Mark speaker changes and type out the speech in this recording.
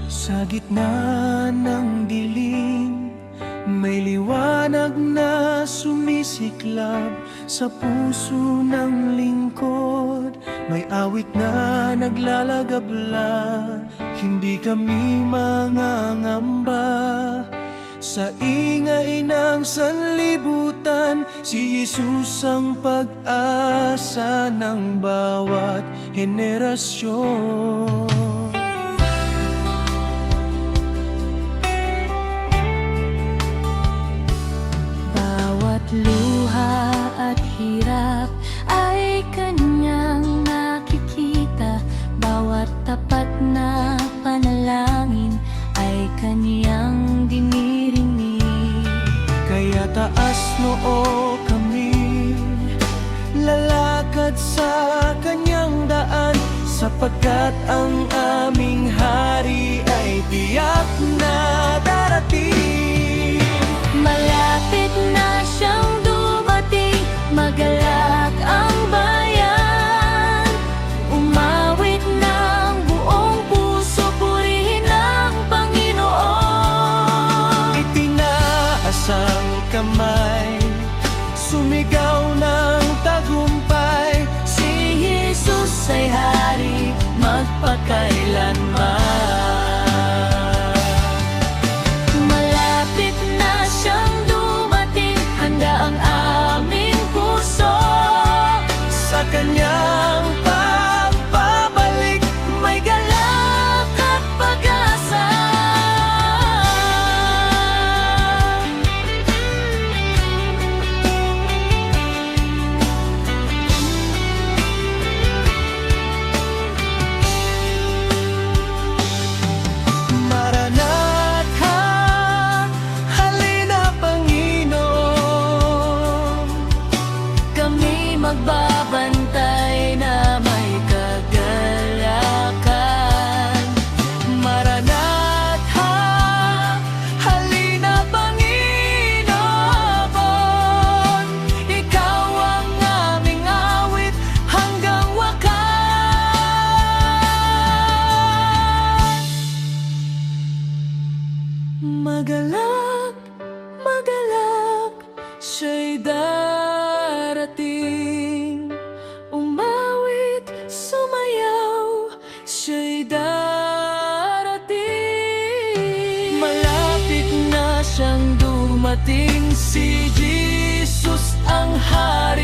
Speaker 1: Sa gitna ng dilim, may liwanag na sumisiklab sa puso ng lingkod. May awit na naglalagabla, hindi kami mangangamba. Sa ingay ng sanlibutan, si Jesus ang pag-asa ng bawat henerasyon.
Speaker 2: Luha at hirap ay kanyang nakikita. Bawat tapat na panalangin ay kanyang dinirinig.
Speaker 1: Kaya taas noo kami, lalakad sa kanyang daan, sapagkat ang aming hari ay tiyak na darating.
Speaker 2: Malapit na siyang dumating, magalak ang bayan. Umawit ng buong puso, purihin ang Panginoon.
Speaker 1: Itinaas ang kamay, sumigaw ng tagumpay,
Speaker 2: Si Jesus ay hari magpakailanman.
Speaker 1: kanyang pagbabalik, may galak at pag-asa. Maranatha, halina Panginoon,
Speaker 2: kami magbabantay na may kagalakan.
Speaker 1: Maranatha, halina Panginoon, ikaw ang aming awit hanggang wakas. Magalak, magalak, siya'y darating. Umawit, sumayaw, siya'y darating. Malapit na siyang dumating, si Jesus ang hari.